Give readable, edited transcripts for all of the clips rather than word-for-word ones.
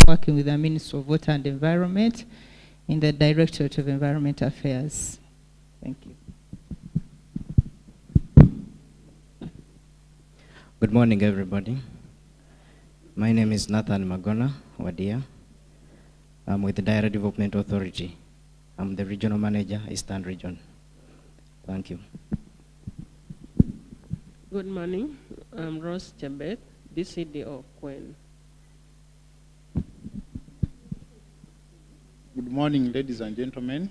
working with the Ministry of Water and Environment in the Directorate of Environment Affairs. Thank you. Good morning, everybody. My name is Nathan Magona Wadia. I'm with the Direct Development Authority. I'm the Regional Manager, Eastern Region. Thank you. Good morning. I'm Rose Chebet, DCD of Queen. Good morning, ladies and gentlemen.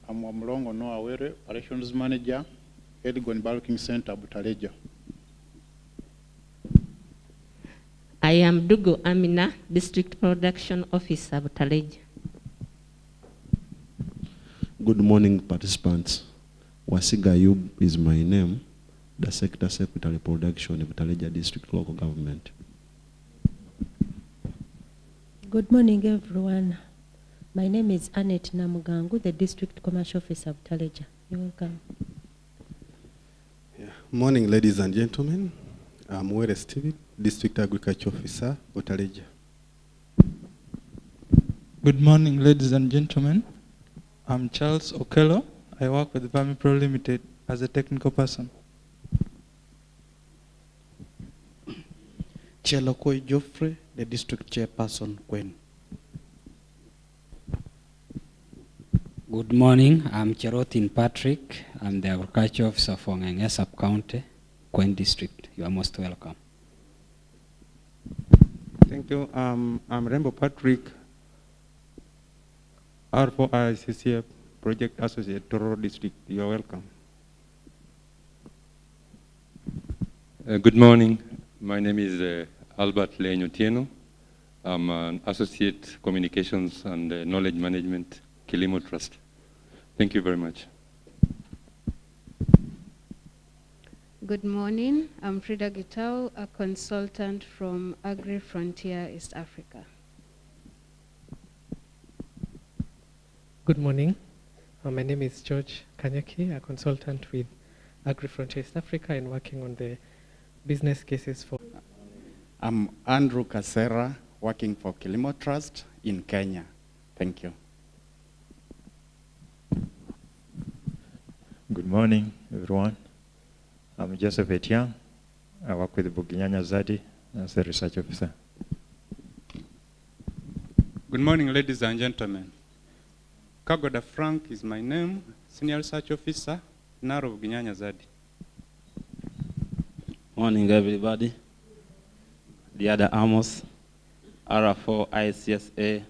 I'm Wamulongo Noawere, Operations Manager, Edgon Bulking Center, Butaleja. I am Dugo Amina, District Production Officer, Butaleja. Good morning, participants. Wasiga Yub is my name, the Sector Secretary Production of Butaleja District Local Government. Good morning, everyone. My name is Annette Namugangu, the District Commercial Officer of Butaleja. You're welcome. Morning, ladies and gentlemen. I'm Were Steven, District Agriculture Officer, Butaleja. Good morning, ladies and gentlemen. I'm Charles Okello. I work with Vermipro Limited as a technical person. Chelokoi Geoffrey, the District Chairperson, Queen. Good morning, I'm Cherotin Patrick. I'm the Agriculture Officer for Ngenge Sub-County, Queen District. You are most welcome. Thank you. I'm Rainbow Patrick, R4ICSA Project Associate, Toro District. You are welcome. Good morning. My name is Albert Leñotieno. I'm an Associate Communications and Knowledge Management, Kilimo Trust. Thank you very much. Good morning. I'm Frida Gitau, a consultant from Agri Frontier East Africa. Good morning. My name is George Kanyaki, a consultant with Agri Frontier East Africa and working on the business cases for... I'm Andrew Kasera, working for Kilimo Trust in Kenya. Thank you. Good morning, everyone. I'm Joseph Etiang. I work with Buginyanya Zadi as a research officer. Good morning, ladies and gentlemen. Kagoda Frank is my name, Senior Research Officer, NAR of Buginyanya Zadi. Morning, everybody. The other Amos, R4ICSA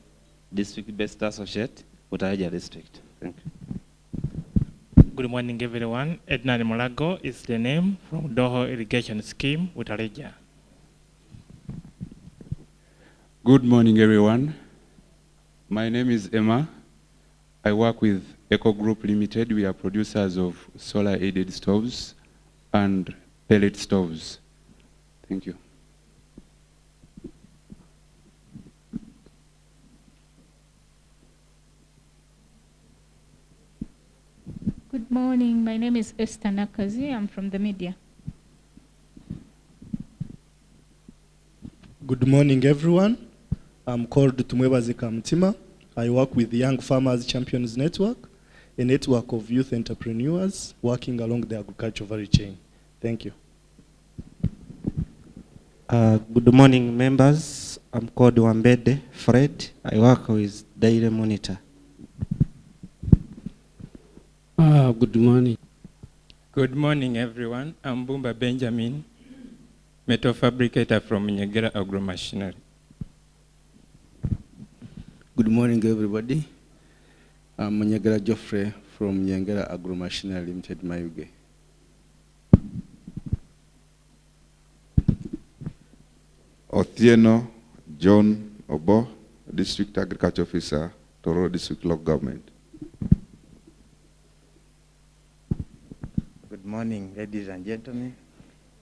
District-Based Associate, Butaleja District. Thank you. Good morning, everyone. Edna Molago is the name from Doho Irrigation Scheme, Butaleja. Good morning, everyone. My name is Emma. I work with Eco Group Limited. We are producers of solar-aided stoves and pellet stoves. Thank you. Good morning. My name is Esther Nakazi. I'm from the media. Good morning, everyone. I'm called Tumwebazika Mtima. I work with the Young Farmers Champions Network, a network of youth entrepreneurs working along the agricultural value chain. Thank you. Good morning, members. I'm called Wambede Fred. I work with Daily Monitor. Good morning. Good morning, everyone. I'm Bumba Benjamin, metal fabricator from Nyegera Agro Machinery. Good morning, everybody. I'm Nyegera Geoffrey from Nyegera Agro Machinery Limited, Mayuge. Othieno John Obo, District Agriculture Officer, Toro District Local Government. Good morning, ladies and gentlemen.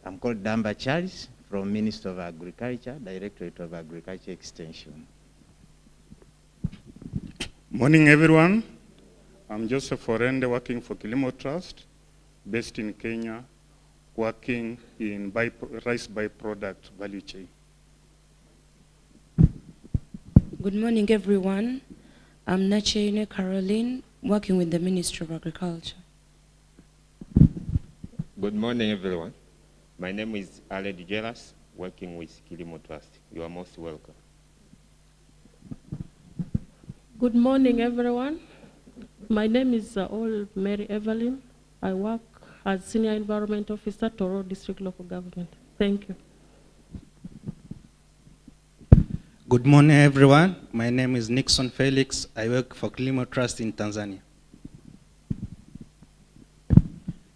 I'm called Damba Charles from Minister of Agriculture, Directorate of Agriculture Extension. Morning, everyone. I'm Joseph Orende, working for Kilimo Trust, based in Kenya, working in rice byproduct value chain. Good morning, everyone. I'm Nachaine Caroline, working with the Ministry of Agriculture. Good morning, everyone. My name is Ale Digelas, working with Kilimo Trust. You are most welcome. Good morning, everyone. My name is Mary Evelyn. I work as Senior Environment Officer, Toro District Local Government. Thank you. Good morning, everyone. My name is Nixon Felix. I work for Kilimo Trust in Tanzania.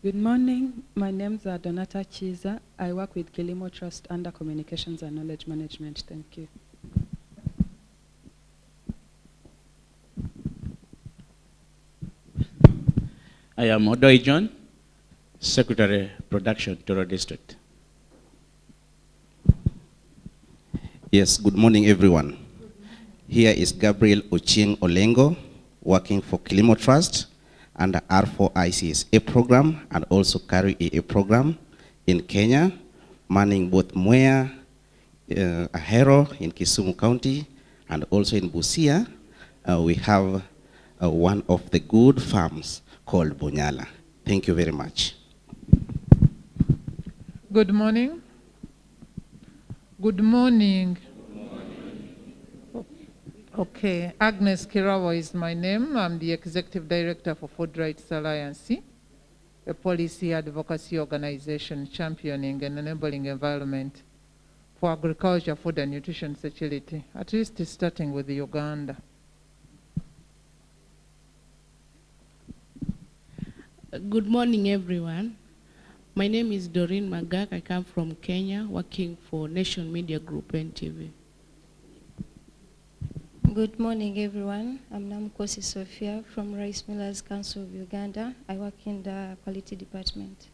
Good morning. My name is Donata Chiza. I work with Kilimo Trust under Communications and Knowledge Management. Thank you. I am Odoi John, Secretary Production, Toro District. Yes, good morning, everyone. Here is Gabriel Ochieng Olengo, working for Kilimo Trust under R4ICSA program and also Carry AA program in Kenya, manning both Mwea, Ahero in Kisumu County, and also in Busia. We have one of the good farms called Bonyala. Thank you very much. Good morning. Good morning. Okay, Agnes Kirawa is my name. I'm the Executive Director for Food Rights Alliance, a policy advocacy organization championing and enabling environment for agriculture, food and nutrition security, at least starting with Uganda. Good morning, everyone. My name is Doreen Magak. I come from Kenya, working for Nation Media Group NTV. Good morning, everyone. I'm Namkosi Sophia from Rice Millers Council of Uganda. I work in the quality department.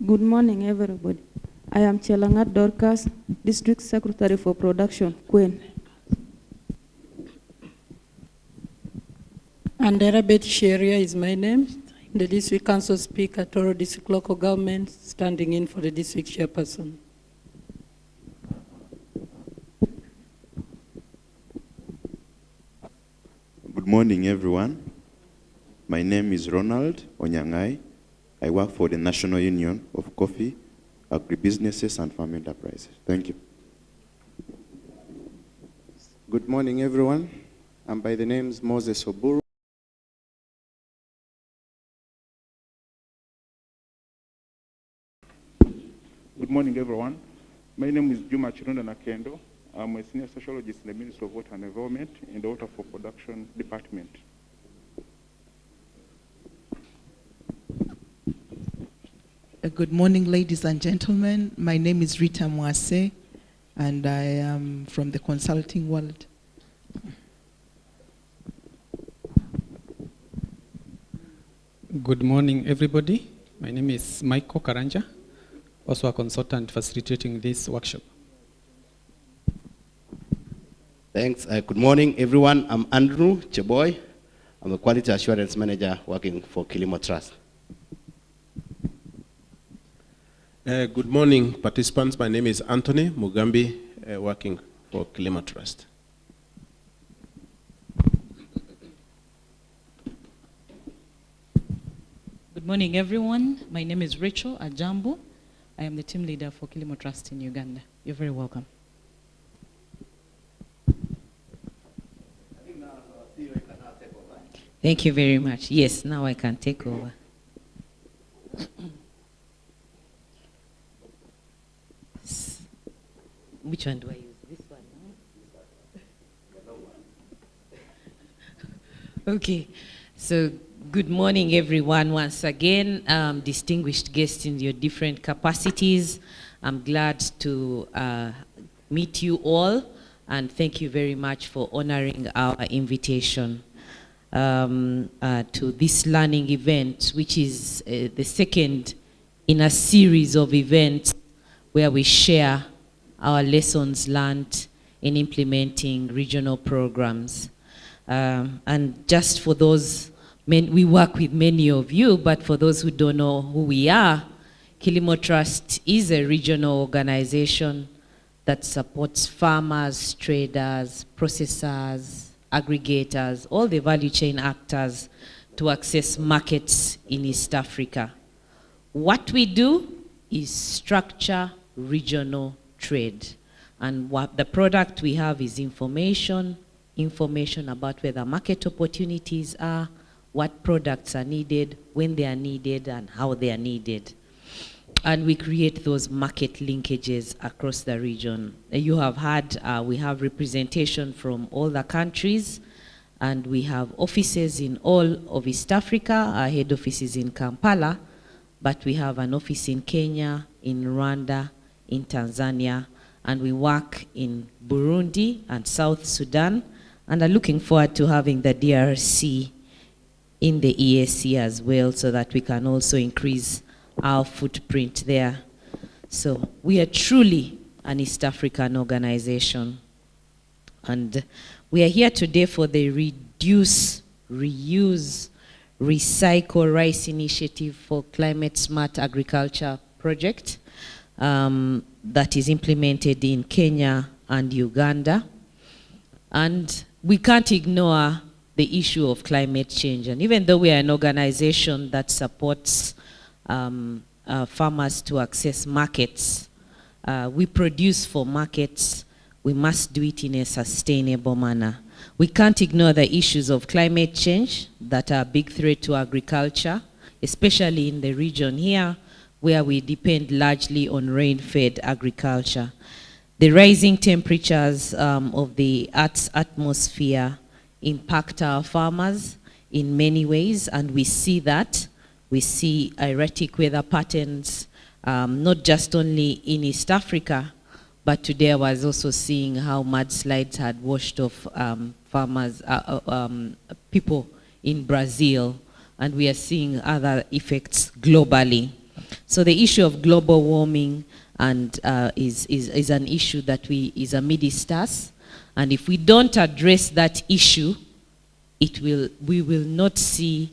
Good morning, everybody. I am Chelangat Dorcas, District Secretary for Production, Queen. Andera Bet Sheria is my name, the District Council Speaker, Toro District Local Government, standing in for the District Chairperson. Good morning, everyone. My name is Ronald Onyangai. I work for the National Union of Coffee, Agribusinesses and Farm Enterprises. Thank you. Good morning, everyone. I'm by the names Moses Oburu. Good morning, everyone. My name is Juma Chirunda Nakendo. I'm a senior sociologist in the Ministry of Water and Environment in the Water for Production Department. Good morning, ladies and gentlemen. My name is Rita Mwase, and I am from the consulting world. Good morning, everybody. My name is Michael Karanja, also a consultant facilitating this workshop. Thanks. Good morning, everyone. I'm Andrew Cheboy. I'm a Quality Assurance Manager working for Kilimo Trust. Good morning, participants. My name is Anthony Mugambi, working for Kilimo Trust. Good morning, everyone. My name is Rachel Ajambo. I am the team leader for Kilimo Trust in Uganda. You're very welcome. Thank you very much. Yes, now I can take over. Which one do I use? This one? Okay. So good morning, everyone. Once again, distinguished guests in your different capacities. I'm glad to meet you all, and thank you very much for honoring our invitation to this learning event, which is the second in a series of events where we share our lessons learned in implementing regional programs. And just for those, we work with many of you, but for those who don't know who we are, Kilimo Trust is a regional organization that supports farmers, traders, processors, aggregators, all the value chain actors to access markets in East Africa. What we do is structure regional trade. And what the product we have is information about where the market opportunities are, what products are needed, when they are needed, and how they are needed. And we create those market linkages across the region. You have heard, we have representation from all the countries, and we have offices in all of East Africa. Our head office is in Kampala, but we have an office in Kenya, in Rwanda, in Tanzania, and we work in Burundi and South Sudan, and are looking forward to having the DRC in the EAC as well, so that we can also increase our footprint there. So we are truly an East African organization. And we are here today for the Reduce, Reuse, Recycle Rice Initiative for Climate Smart Agriculture project that is implemented in Kenya and Uganda. And we can't ignore the issue of climate change. And even though we are an organization that supports farmers to access markets, we produce for markets, we must do it in a sustainable manner. We can't ignore the issues of climate change that are a big threat to agriculture, especially in the region here, where we depend largely on rain-fed agriculture. The rising temperatures of the Earth's atmosphere impact our farmers in many ways, and we see that. We see erratic weather patterns, not just only in East Africa, but today I was also seeing how mudslides had washed off people in Brazil, and we are seeing other effects globally. So the issue of global warming and is an issue that is amidst us, and if we don't address that issue, we will not see,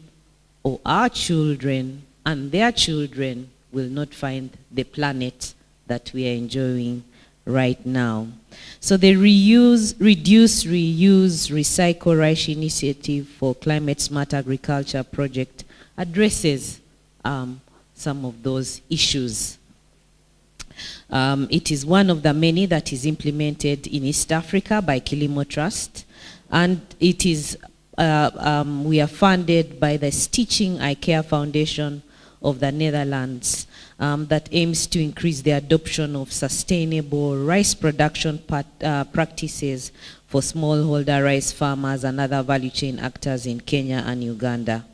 or our children and their children will not find the planet that we are enjoying right now. So the Reduce, Reuse, Recycle Rice Initiative for Climate Smart Agriculture project addresses some of those issues. It is one of the many that is implemented in East Africa by Kilimo Trust, and it is we are funded by the Stitching Eye Care Foundation of the Netherlands that aims to increase the adoption of sustainable rice production practices for smallholder rice farmers and other value chain actors in Kenya and Uganda.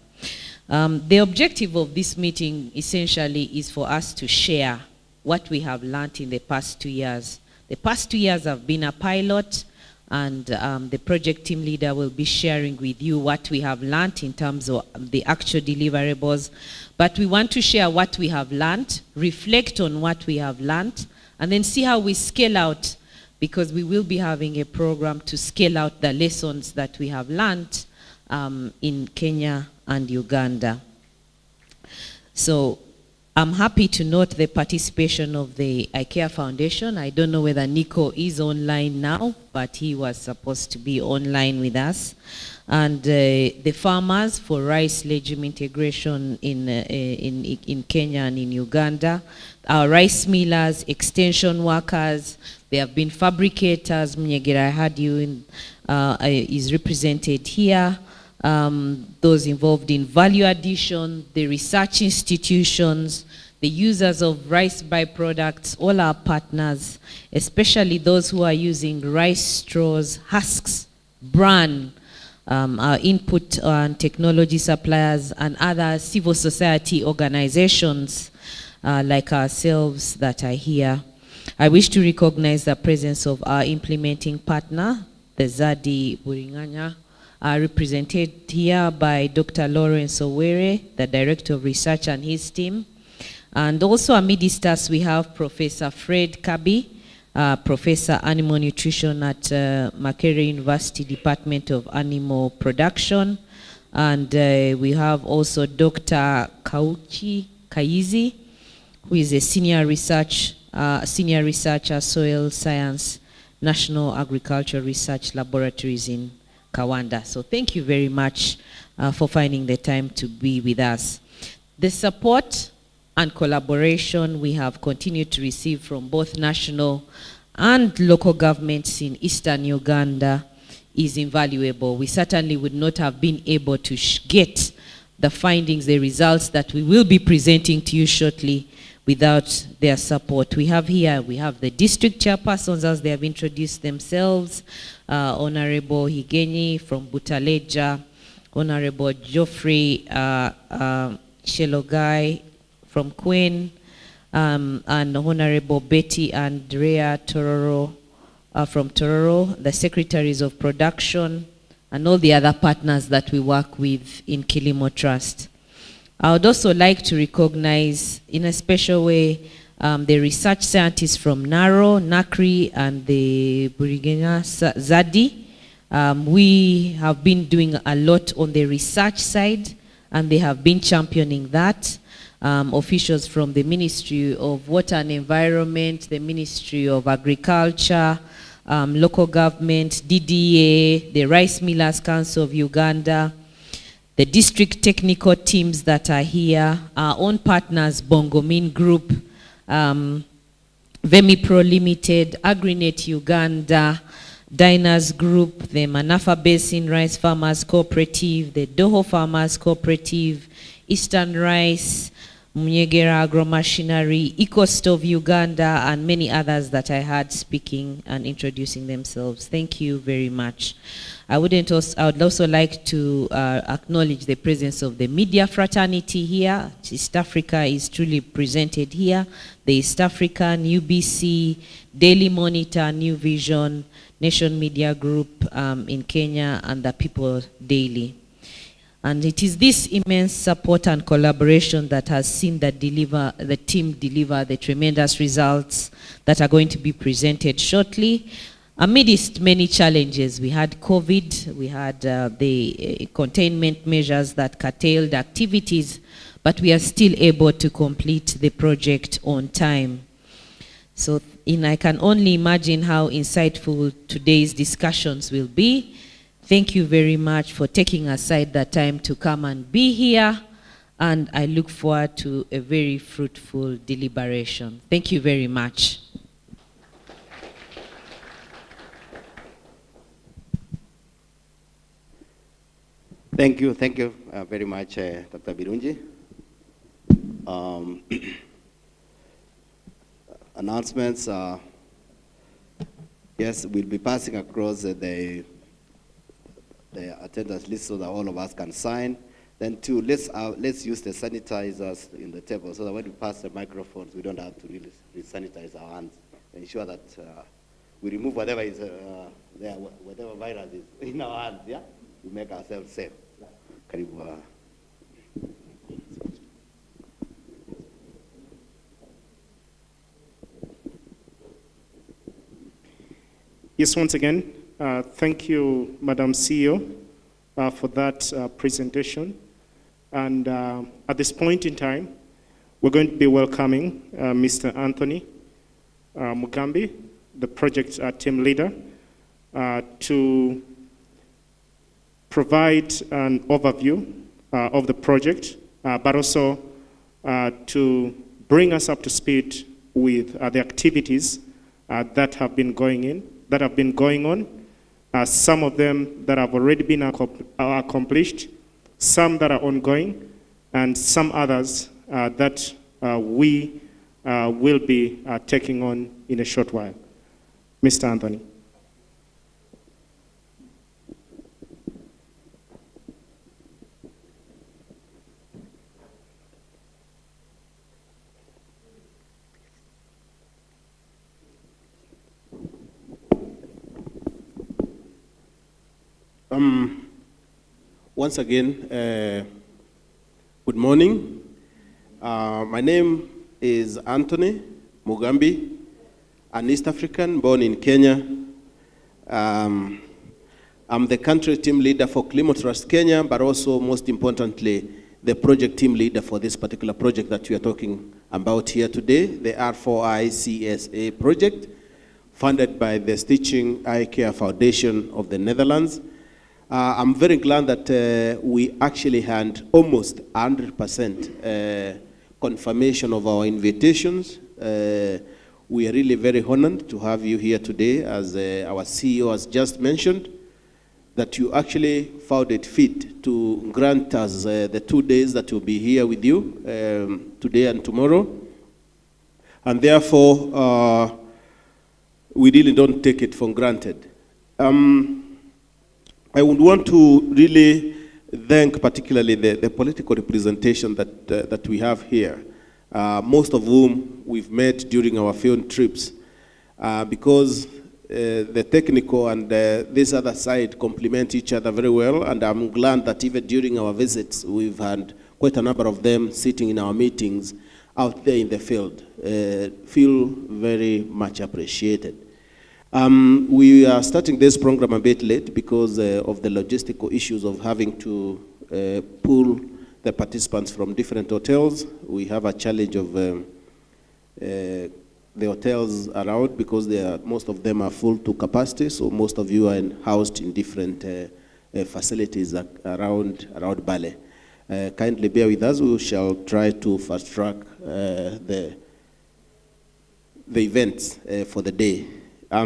The objective of this meeting essentially is for us to share what we have learned in the past 2 years. The past 2 years have been a pilot, and the project team leader will be sharing with you what we have learned in terms of the actual deliverables. But we want to share what we have learned, reflect on what we have learned, and then see how we scale out, because we will be having a program to scale out the lessons that we have learned in Kenya and Uganda. So I'm happy to note the participation of the IKEA Foundation. I don't know whether Nico is online now, but he was supposed to be online with us. And the farmers for rice legume integration in Kenya and in Uganda, our rice millers, extension workers, there have been fabricators. Mnyegera, I had you is represented here. Those involved in value addition, the research institutions, the users of rice byproducts, all our partners, especially those who are using rice straws, husks, bran, our input and technology suppliers, and other civil society organizations like ourselves that are here. I wish to recognize the presence of our implementing partner, the Zadi Buringanya, represented here by Dr. Lawrence Owere, the Director of Research, and his team. And also amidst us, we have Professor Fred Kabi, Professor Animal Nutrition at Makerere University Department of Animal Production. And we have also Dr. Kauchi Kaizi, who is a senior researcher, Soil Science, National Agricultural Research Laboratories in Kawanda. So thank you very much for finding the time to be with us. The support and collaboration we have continued to receive from both national and local governments in Eastern Uganda is invaluable. We certainly would not have been able to get the findings, the results that we will be presenting to you shortly without their support. We have the district chairpersons as they have introduced themselves, Honorable Higenyi from Butaleja, Honorable Geoffrey Shelogai from Queen, and Honorable Betty Andrea Tororo from Tororo, the secretaries of production, and all the other partners that we work with in Kilimo Trust. I would also like to recognize in a special way the research scientists from NARO, NACRI, and the Burigena Zadi. We have been doing a lot on the research side, and they have been championing that. Officials from the Ministry of Water and Environment, the Ministry of Agriculture, local government, DDA, the Rice Millers Council of Uganda, the district technical teams that are here, our own partners, Bongomin Group, Vemipro Limited, AgriNet Uganda, Diners Group, the Manafa Basin Rice Farmers Cooperative, the Doho Farmers Cooperative, Eastern Rice, Munyegera Agro Machinery, EcoStove Uganda, and many others that I heard speaking and introducing themselves. Thank you very much. I would also like to acknowledge the presence of the media fraternity here. East Africa is truly presented here. The East African, UBC, Daily Monitor, New Vision, Nation Media Group in Kenya, and the People Daily. And it is this immense support and collaboration that has seen the team deliver the tremendous results that are going to be presented shortly. Amidst many challenges, we had COVID, we had the containment measures that curtailed activities, but we are still able to complete the project on time. So I can only imagine how insightful today's discussions will be. Thank you very much for taking aside the time to come and be here, and I look forward to a very fruitful deliberation. Thank you very much. Thank you very much, Dr. Birunji. Announcements. Yes, we'll be passing across the attendance list so that all of us can sign. Then two, let's use the sanitizers in the table so that when we pass the microphones, we don't have to really sanitize our hands. Ensure that we remove whatever is there, whatever virus is in our hands, yeah? We make ourselves safe. Karibu. Yes, once again, thank you, Madam CEO, for that presentation. And at this point in time, we're going to be welcoming Mr. Anthony Mugambi, the project team leader, to provide an overview of the project, but also to bring us up to speed with the activities that have been going on. Some of them that have already been accomplished, some that are ongoing, and some others that we will be taking on in a short while. Mr. Anthony. Once again, good morning. My name is Anthony Mugambi. an East African born in Kenya. I'm the country team leader for Kilimo Trust Kenya, but also most importantly, the project team leader for this particular project that we are talking about here today, the R4ICSA project, funded by the Stitching Eye Care Foundation of the Netherlands. I'm very glad that we actually had almost 100% confirmation of our invitations. We are really very honored to have you here today, as our CEO has just mentioned, that you actually found it fit to grant us the 2 days that we'll be here with you, today and tomorrow. And therefore, we really don't take it for granted. I would want to really thank particularly the political representation that we have here, most of whom we've met during our field trips, because the technical and this other side complement each other very well, and I'm glad that even during our visits, we've had quite a number of them sitting in our meetings out there in the field. Feel very much appreciated. We are starting this program a bit late because of the logistical issues of having to pull the participants from different hotels. We have a challenge of the hotels around because most of them are full to capacity, so most of you are housed in different facilities around Mbale. Kindly bear with us. We shall try to fast track the events for the day. I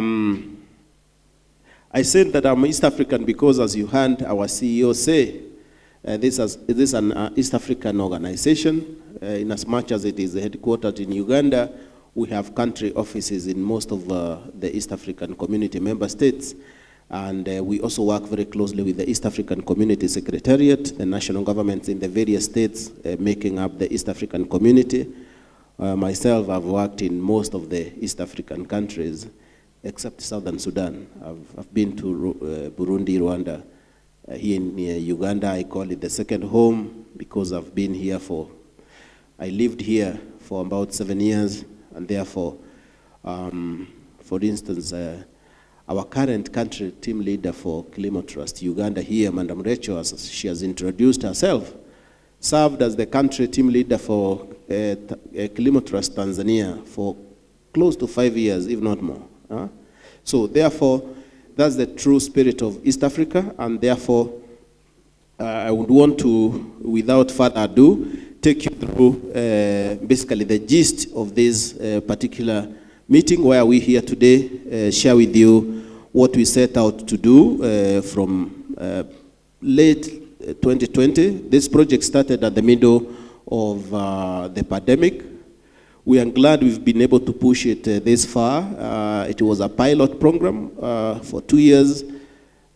said that I'm East African because, as you heard our CEO say, this is an East African organization. In as much as it is headquartered in Uganda, we have country offices in most of the East African Community member states. And we also work very closely with the East African Community Secretariat, the national governments in the various states making up the East African Community. Myself, I've worked in most of the East African countries, except Southern Sudan. I've been to Burundi, Rwanda. Here in Uganda, I call it the second home because I've been here I lived here for about 7 years, and therefore, for instance, our current country team leader for Kilimo Trust Uganda here, Madam Rachel, as she has introduced herself, served as the country team leader for Kilimo Trust Tanzania for close to 5 years, if not more. So therefore, that's the true spirit of East Africa, and therefore, I would want to, without further ado, take you through basically the gist of this particular meeting where we here today share with you what we set out to do from late 2020. This project started at the middle of the pandemic. We are glad we've been able to push it this far. It was a pilot program for 2 years.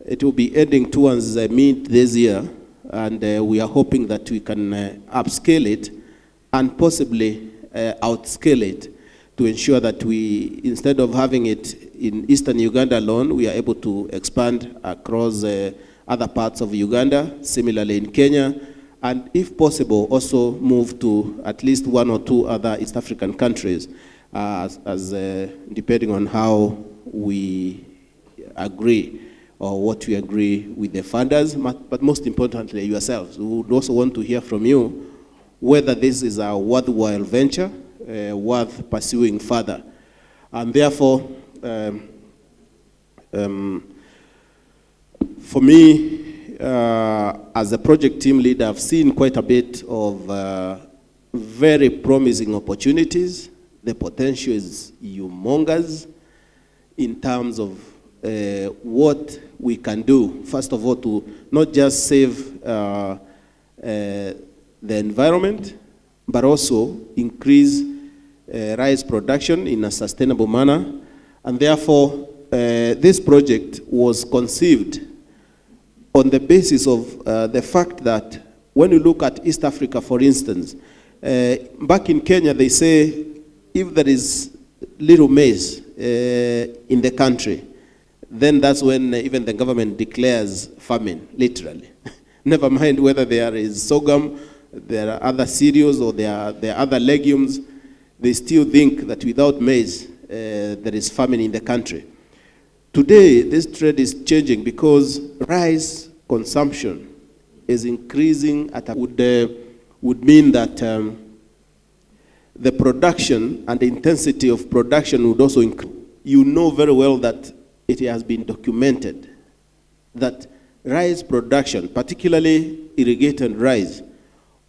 It will be ending towards mid this year, and we are hoping that we can upscale it and possibly outscale it to ensure that we, instead of having it in eastern Uganda alone, we are able to expand across other parts of Uganda, similarly in Kenya, and if possible, also move to at least 1 or 2 other East African countries, depending on how we agree or what we agree with the funders, but most importantly, yourselves. We would also want to hear from you whether this is a worthwhile venture, worth pursuing further. And therefore, for me, as a project team leader, I've seen quite a bit of very promising opportunities. The potential is humongous in terms of what we can do, first of all, to not just save the environment, but also increase rice production in a sustainable manner. And therefore, this project was conceived on the basis of the fact that when you look at East Africa, for instance, back in Kenya, they say if there is little maize in the country, then that's when even the government declares famine, literally. Never mind whether there is sorghum, there are other cereals, or there are other legumes, they still think that without maize, there is famine in the country. Today, this trend is changing because rice consumption is increasing at a would mean that the production and the intensity of production would also increase. You know very well that it has been documented that rice production, particularly irrigated rice,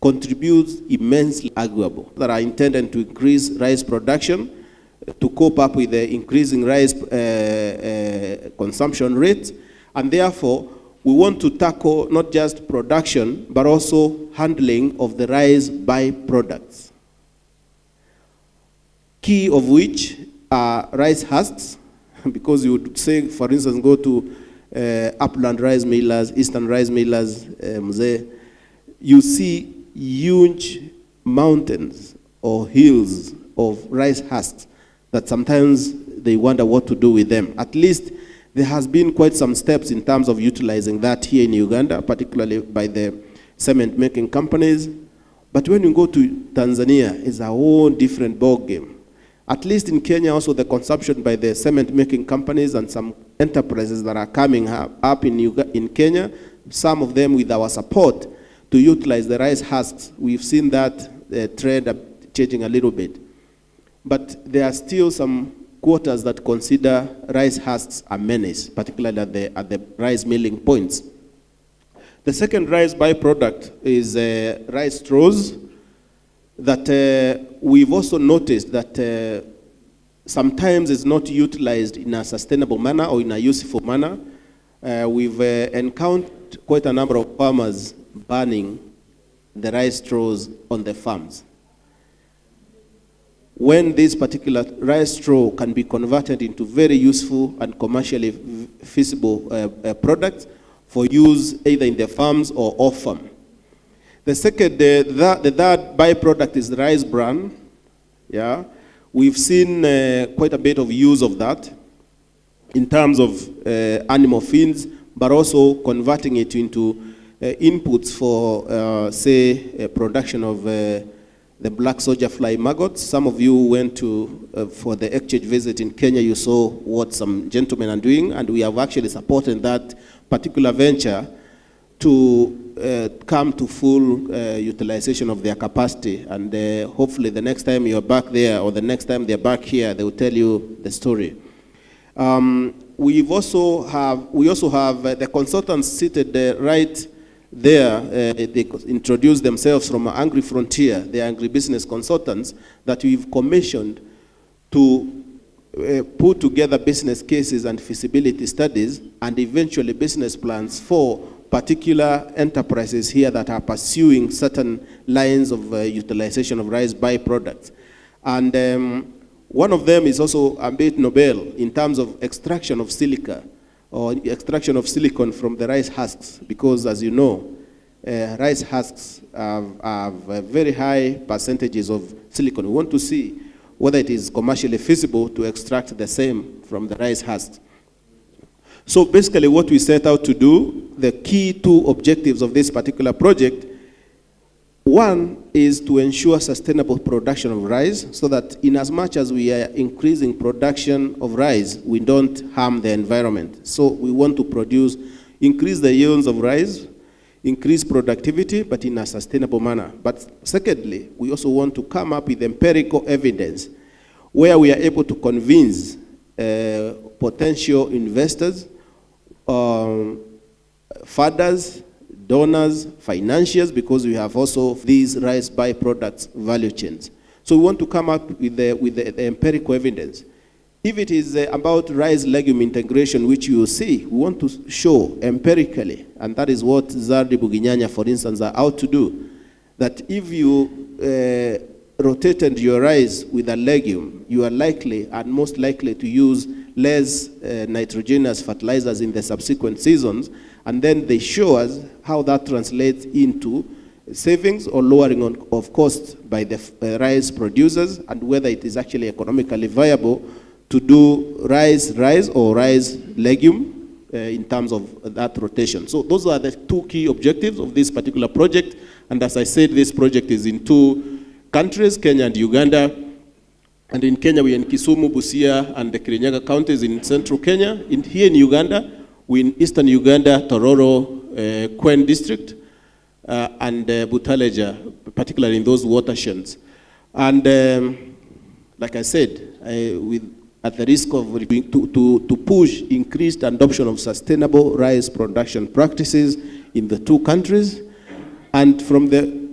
contributes immensely arguable that are intended to increase rice production to cope up with the increasing rice consumption rate, and therefore we want to tackle not just production but also handling of the rice byproducts, key of which are rice husks, because you would say, for instance, go to upland rice millers, eastern rice millers, you see huge mountains or hills of rice husks that sometimes they wonder what to do with them. At least there has been quite some steps in terms of utilizing that here in Uganda, particularly by the cement making companies. But when you go to Tanzania, it's a whole different ball game. At least in Kenya also, the consumption by the cement making companies and some enterprises that are coming up in Kenya, some of them with our support to utilize the rice husks. We've seen that trend changing a little bit. But there are still some quarters that consider rice husks a menace, particularly at the rice milling points. The second rice byproduct is rice straws that we've also noticed that sometimes it's not utilized in a sustainable manner or in a useful manner. We've encountered quite a number of farmers burning the rice straws on the farms. When this particular rice straw can be converted into very useful and commercially feasible products for use either in the farms or off farm. The third byproduct is the rice bran. Yeah, we've seen quite a bit of use of that in terms of animal feeds, but also converting it into inputs for, say, production of the black soldier fly maggots. Some of you went to, for the exchange visit in Kenya, you saw what some gentlemen are doing, and we have actually supported that particular venture to come to full utilization of their capacity. And hopefully the next time you're back there or the next time they're back here, they will tell you the story. We also have the consultants seated right there. They introduced themselves from Angry Frontier. They are agribusiness consultants that we've commissioned to put together business cases and feasibility studies and eventually business plans for particular enterprises here that are pursuing certain lines of utilization of rice byproducts. And one of them is also Mbale in terms of extraction of silica or extraction of silicon from the rice husks, because as you know, rice husks have very high percentages of silicon. We want to see whether it is commercially feasible to extract the same from the rice husks. So basically what we set out to do, the key two objectives of this particular project, one is to ensure sustainable production of rice so that in as much as we are increasing production of rice, we don't harm the environment. So we want to increase the yields of rice, increase productivity, but in a sustainable manner. But secondly, we also want to come up with empirical evidence where we are able to convince potential investors, funders, donors, financiers, because we have also these rice byproducts value chains. So we want to come up with the empirical evidence. If it is about rice legume integration, which you will see, we want to show empirically, and that is what Zardi Buginyanya, for instance, are out to do, that if you rotated your rice with a legume, you are likely and most likely to use less nitrogenous fertilizers in the subsequent seasons, and then they show us how that translates into savings or lowering of costs by the rice producers, and whether it is actually economically viable to do rice or rice legume in terms of that rotation. So those are the two key objectives of this particular project, and as I said, this project is in two countries, Kenya and Uganda. And in Kenya, we're in Kisumu, Busia, and the Kirinyaga counties in central Kenya. Here in Uganda, we're in eastern Uganda, Tororo, Kwen district, and Butaleja, particularly in those watersheds. And like I said, at the risk of to push increased adoption of sustainable rice production practices in the two countries, and from the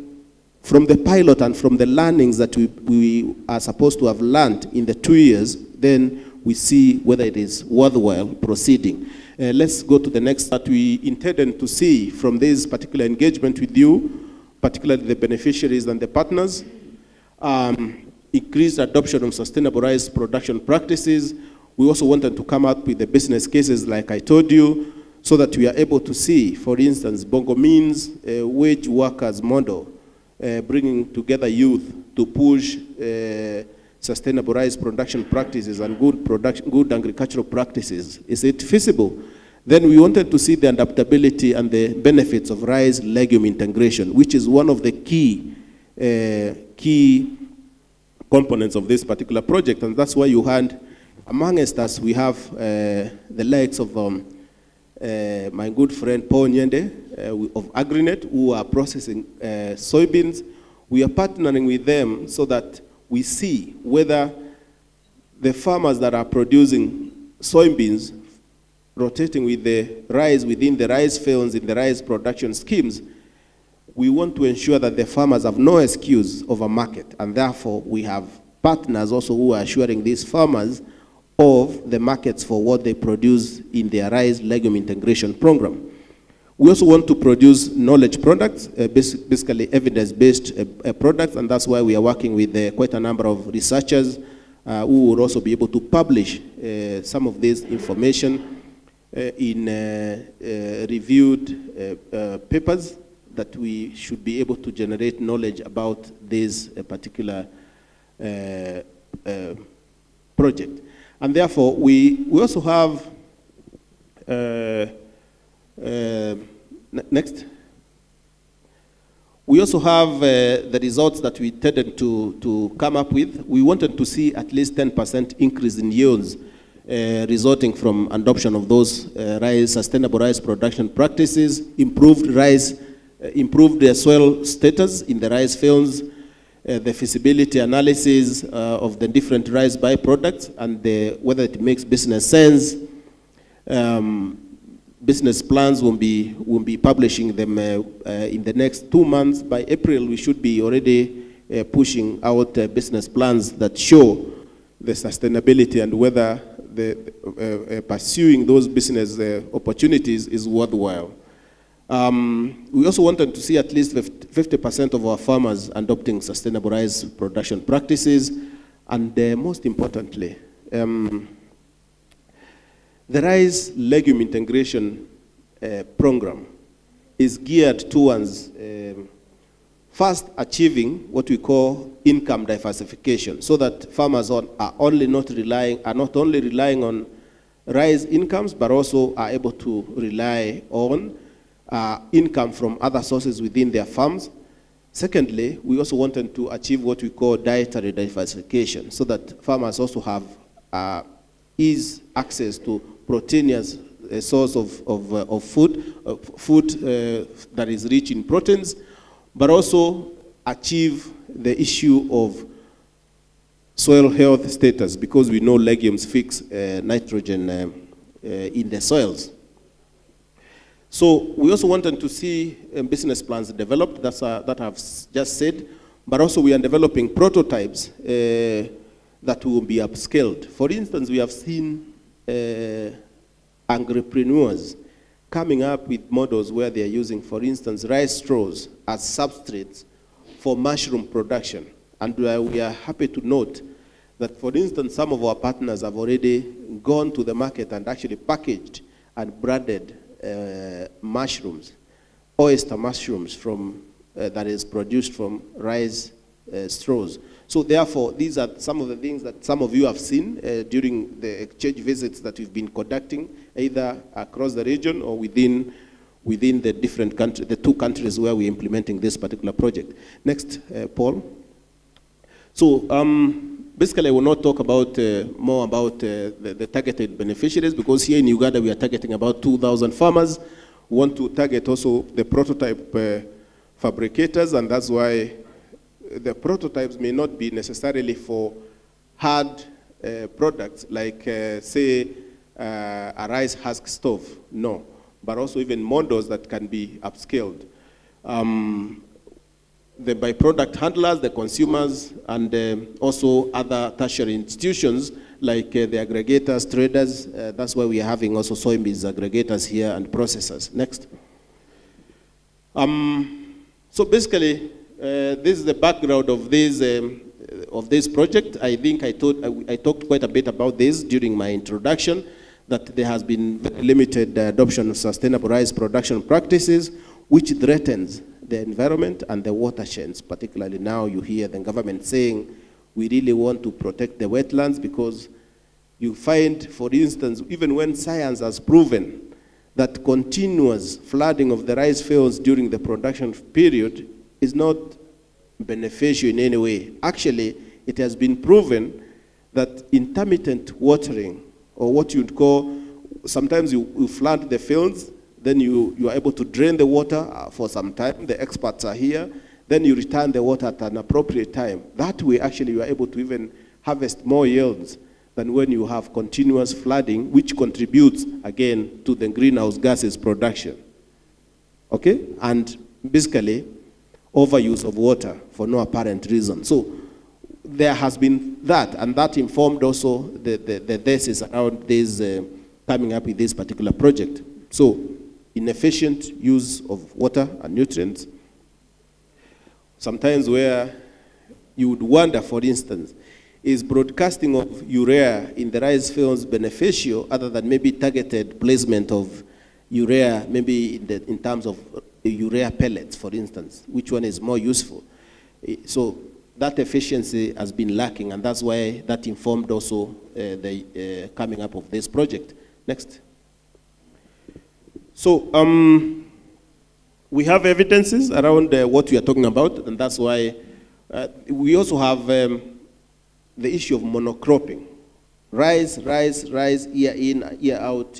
pilot and from the learnings that we are supposed to have learned in the 2 years, then we see whether it is worthwhile proceeding. Let's go to the next that we intended to see from this particular engagement with you, particularly the beneficiaries and the partners. Increased adoption of sustainable rice production practices. We also wanted to come up with the business cases like I told you, so that we are able to see, for instance, Bongo means a wage workers model, bringing together youth to push sustainable rice production practices and good agricultural practices. Is it feasible? Then we wanted to see the adaptability and the benefits of rice legume integration, which is one of the key components of this particular project. And that's why you had, amongst us, we have the likes of my good friend Paul Nyende of AgriNet, who are processing soybeans. We are partnering with them so that we see whether the farmers that are producing soybeans, rotating with the rice within the rice fields in the rice production schemes, we want to ensure that the farmers have no excuse of a market, and therefore we have partners also who are assuring these farmers of the markets for what they produce in their rice legume integration program. We also want to produce knowledge products, basically evidence-based products, and that's why we are working with quite a number of researchers who will also be able to publish some of this information in reviewed papers that we should be able to generate knowledge about this particular project. And therefore, we also have, next. We also have the results that we intended to come up with. We wanted to see at least 10% increase in yields resulting from adoption of those sustainable rice production practices, improved soil status in the rice fields, the feasibility analysis of the different rice byproducts, and whether it makes business sense. Business plans will be publishing them in the next 2 months. By April, we should be already pushing out business plans that show the sustainability and whether pursuing those business opportunities is worthwhile. We also wanted to see at least 50% of our farmers adopting sustainable rice production practices, and most importantly, the rice legume integration program is geared towards first achieving what we call income diversification, so that farmers are not only relying on rice incomes, but also are able to rely on income from other sources within their farms. Secondly, we also wanted to achieve what we call dietary diversification, so that farmers also have ease access to proteinous source of food that is rich in proteins, but also achieve the issue of soil health status, because we know legumes fix nitrogen in the soils. So we also wanted to see business plans developed, that I've just said, but also we are developing prototypes that will be upscaled. For instance, we have seen agripreneurs coming up with models where they are using, for instance, rice straws as substrates for mushroom production. And we are happy to note that, for instance, some of our partners have already gone to the market and actually packaged and branded mushrooms, oyster mushrooms that is produced from rice straws. So therefore, these are some of the things that some of you have seen during the exchange visits that we've been conducting, either across the region or within the different countries, the 2 countries where we're implementing this particular project. Next, Paul. So Basically, I will not talk about more about the targeted beneficiaries, because here in Uganda we are targeting about 2,000 farmers. We want to target also the prototype fabricators, and that's why the prototypes may not be necessarily for hard products like, say, a rice husk stove, no, but also even models that can be upscaled. The byproduct handlers, the consumers, and also other tertiary institutions like the aggregators, traders. That's why we are having also soybeans aggregators here and processors. Next. So basically, this is the background of this project. I think I talked quite a bit about this during my introduction, that there has been very limited adoption of sustainable rice production practices, which threatens the environment and the watersheds. Particularly now you hear the government saying, we really want to protect the wetlands, because you find, for instance, even when science has proven that continuous flooding of the rice fields during the production period is not beneficial in any way. Actually, it has been proven that intermittent watering, or what you'd call, sometimes you flood the fields, then you are able to drain the water for some time. The experts are here. Then you return the water at an appropriate time. That way, actually, you are able to even harvest more yields than when you have continuous flooding, which contributes, again, to the greenhouse gases production. Okay? And basically, overuse of water for no apparent reason. So there has been that, and that informed also the thesis around this, coming up with this particular project. So, inefficient use of water and nutrients. Sometimes where you would wonder, for instance, is broadcasting of urea in the rice fields beneficial, other than maybe targeted placement of urea, maybe in terms of urea pellets, for instance? Which one is more useful? So that efficiency has been lacking, and that's why that informed also the coming up of this project. Next. So we have evidences around what we are talking about, and that's why we also have the issue of monocropping. Rice, year in, year out,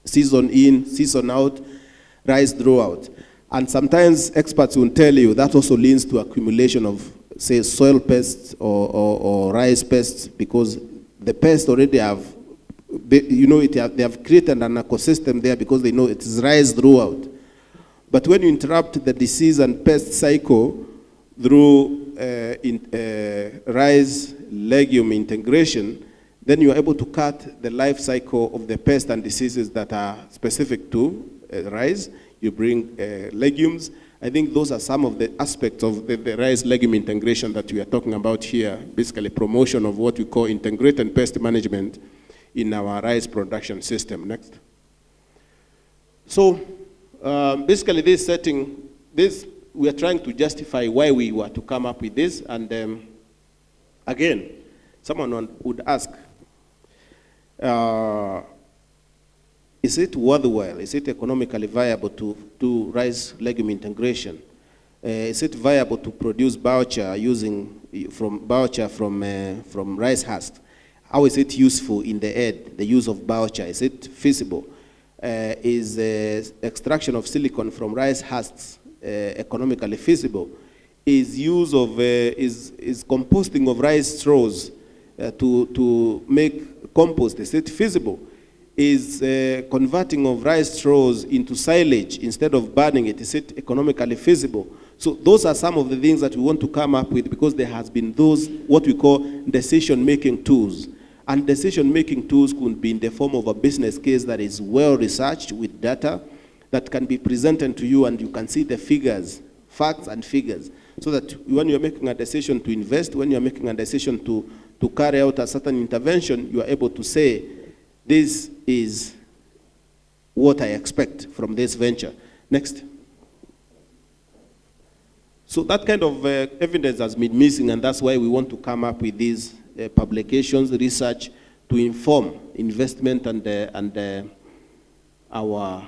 season in, season out, rice throughout. And sometimes experts will tell you that also leads to accumulation of, say, soil pests or rice pests, because the pests already have, you know, they have created an ecosystem there because they know it is rice throughout. But when you interrupt the disease and pest cycle through rice legume integration, then you are able to cut the life cycle of the pests and diseases that are specific to rice. You bring legumes. I think those are some of the aspects of the rice legume integration that we are talking about here, basically promotion of what we call integrated pest management in our rice production system. Next. So basically this setting, we are trying to justify why we were to come up with this. And again, someone would ask, is it worthwhile? Is it economically viable to do rice legume integration? Is it viable to produce biochar from rice husks? How is it useful in the use of biochar? Is it feasible? Is extraction of silicon from rice husks economically feasible? Is composting of rice straws to make compost, is it feasible? Is converting of rice straws into silage instead of burning it, is it economically feasible? So those are some of the things that we want to come up with, because there has been those, what we call decision-making tools. And decision-making tools could be in the form of a business case that is well-researched with data that can be presented to you, and you can see the figures, facts and figures, so that when you're making a decision to invest, when you're making a decision to carry out a certain intervention, you are able to say, this is what I expect from this venture. Next. So that kind of evidence has been missing, and that's why we want to come up with these publications, research, to inform investment and our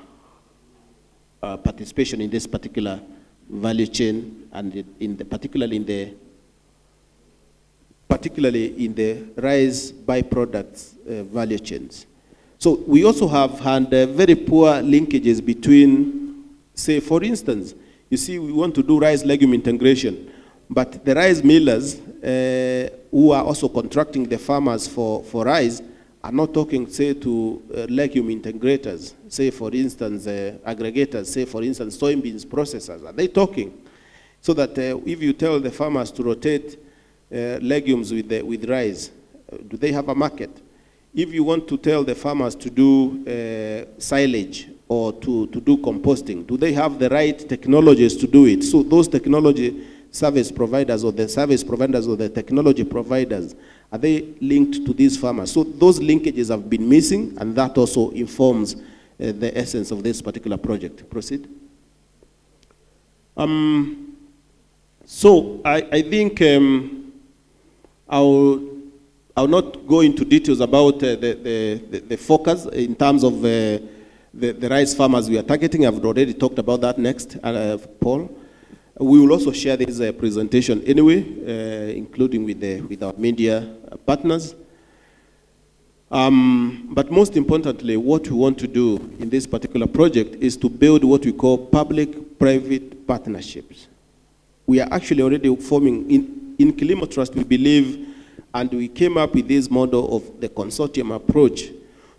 participation in this particular value chain, and particularly in the particularly in the rice byproducts value chains. So we also have had very poor linkages between, say, for instance, you see, we want to do rice legume integration, but the rice millers who are also contracting the farmers for rice are not talking, say, to legume integrators, say, for instance, aggregators, say, for instance, soybeans processors. Are they talking? So that if you tell the farmers to rotate legumes with rice, do they have a market? If you want to tell the farmers to do silage or to do composting, do they have the right technologies to do it? So those technology service providers or the service providers or the technology providers, are they linked to these farmers? So those linkages have been missing, and that also informs the essence of this particular project. Proceed. So I think I'll not go into details about the focus in terms of the rice farmers we are targeting. I've already talked about that next, Paul. We will also share this presentation anyway, including with our media partners. But most importantly, what we want to do in this particular project is to build what we call public-private partnerships. We are actually already forming, in Kilimo Trust, we believe, and we came up with this model of the consortium approach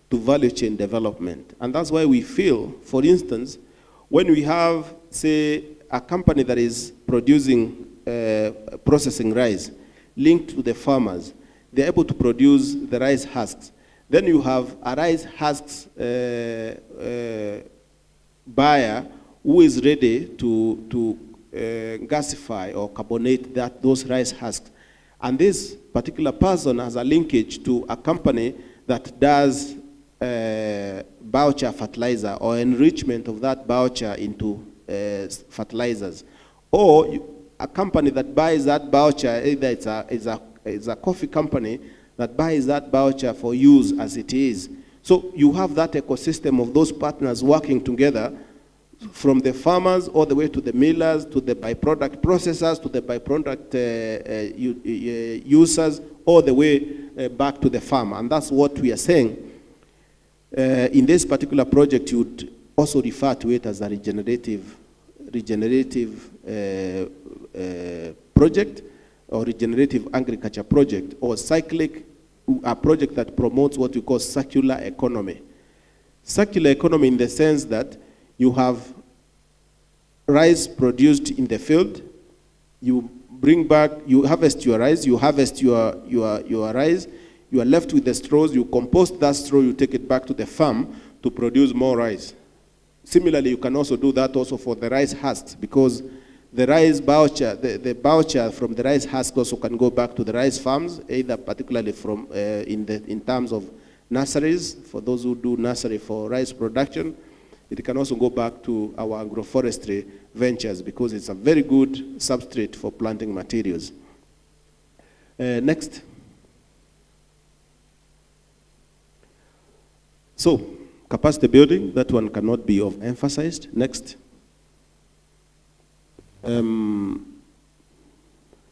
to value chain development. And that's why we feel, for instance, when we have, say, a company that is producing, processing rice, linked to the farmers, they're able to produce the rice husks. Then you have a rice husks buyer who is ready to gasify or carbonate those rice husks. And this particular person has a linkage to a company that does biochar fertilizer or enrichment of that biochar into fertilizers, or a company that buys that biochar, either it's a coffee company that buys that biochar for use as it is. So you have that ecosystem of those partners working together, from the farmers all the way to the millers, to the byproduct processors, to the byproduct users, all the way back to the farmer. And that's what we are saying. In this particular project, you would also refer to it as a regenerative project, or regenerative agriculture project, or cyclic, a project that promotes what we call circular economy. Circular economy in the sense that you have rice produced in the field, you bring back, you harvest your rice, you harvest your rice, you are left with the straws, you compost that straw, you take it back to the farm to produce more rice. Similarly, you can also do that also for the rice husks, because the rice biochar, the biochar from the rice husk also can go back to the rice farms, either particularly from in terms of nurseries, for those who do nursery for rice production. It can also go back to our agroforestry ventures, because it's a very good substrate for planting materials. Next. So, capacity building, that one cannot be overemphasized. Next.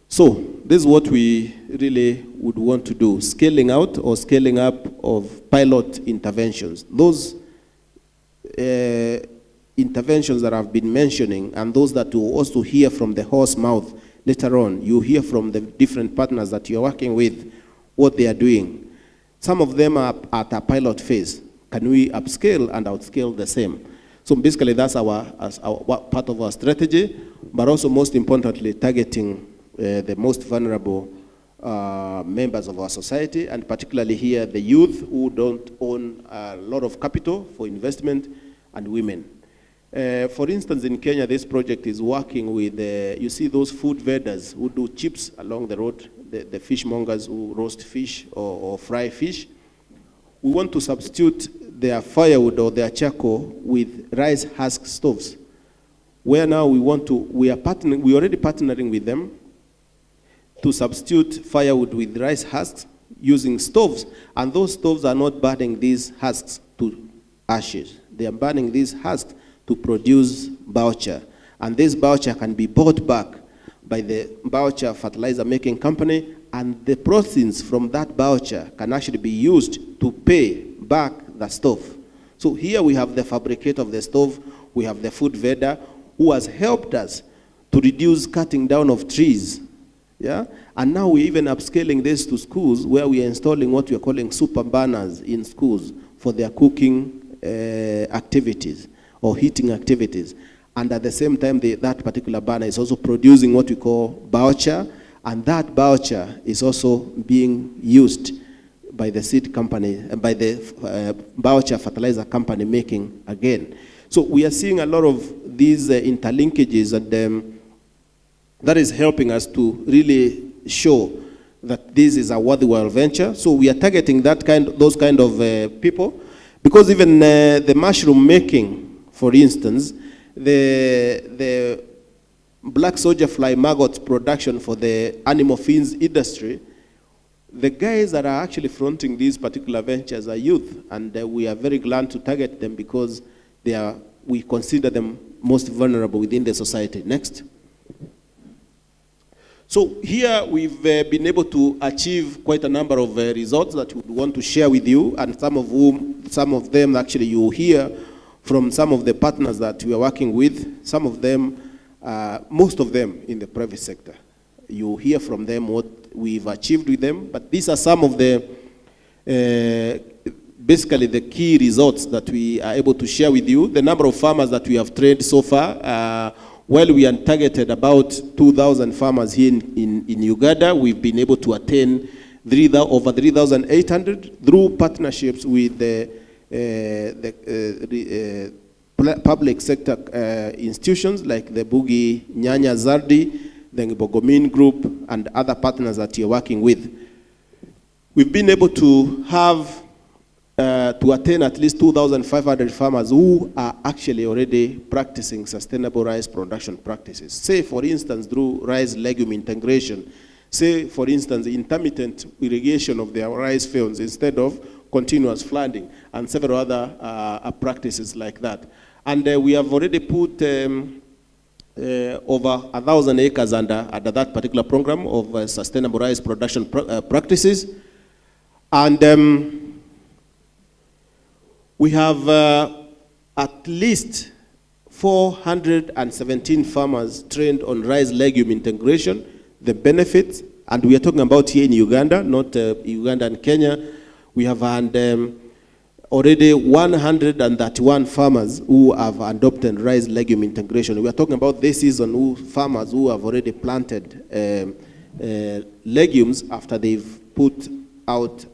So, this is what we really would want to do, scaling out or scaling up of pilot interventions. Those interventions that I've been mentioning, and those that you also hear from the horse mouth later on, you hear from the different partners that you're working with, what they are doing. Some of them are at a pilot phase. Can we upscale and outscale the same? So basically that's our part of our strategy, but also most importantly targeting the most vulnerable members of our society, and particularly here the youth who don't own a lot of capital for investment, and women. For instance, in Kenya, this project is working with, you see those food vendors who do chips along the road, the fishmongers who roast fish or fry fish. We want to substitute their firewood or their charcoal with rice husk stoves, where now we are already partnering with them to substitute firewood with rice husks using stoves, and those stoves are not burning these husks to ashes. They are burning these husks to produce biochar, and this biochar can be bought back by the biochar fertilizer making company and the proceeds from that voucher can actually be used to pay back the stove. So here we have the fabricator of the stove, we have the food vendor who has helped us to reduce cutting down of trees. Yeah? And now we're even upscaling this to schools where we are installing what we are calling super burners in schools for their cooking activities or heating activities. And at the same time, that particular burner is also producing what we call voucher, and that voucher is also being used by the seed company, by the voucher fertilizer company making again. So we are seeing a lot of these interlinkages, and that is helping us to really show that this is a worthwhile venture. So we are targeting those kind of people, because even the mushroom making, for instance, the black soldier fly maggot production for the animal feeds industry, the guys that are actually fronting these particular ventures are youth, and we are very glad to target them because we consider them most vulnerable within the society. Next. So here we've been able to achieve quite a number of results that we want to share with you, and some of them actually you will hear from some of the partners that we are working with, some of them, most of them in the private sector. You hear from them what we've achieved with them, but these are some of the, basically the key results that we are able to share with you. The number of farmers that we have trained so far, while we are targeted about 2,000 farmers here in Uganda, we've been able to attain over 3,800 through partnerships with the public sector institutions like the Bugi Nyanya Zardi, the Bogomin Group, and other partners that you're working with. We've been able to have, to attain at least 2,500 farmers who are actually already practicing sustainable rice production practices. Say, for instance, through rice legume integration. Say, for instance, intermittent irrigation of their rice fields instead of continuous flooding, and several other practices like that. And we have already put over 1,000 acres under that particular program of sustainable rice production practices. And we have at least 417 farmers trained on rice legume integration, the benefits, and we are talking about here in Uganda, not Uganda and Kenya. We have had already 131 farmers who have adopted rice legume integration. We are talking about this season farmers who have already planted legumes after they've put out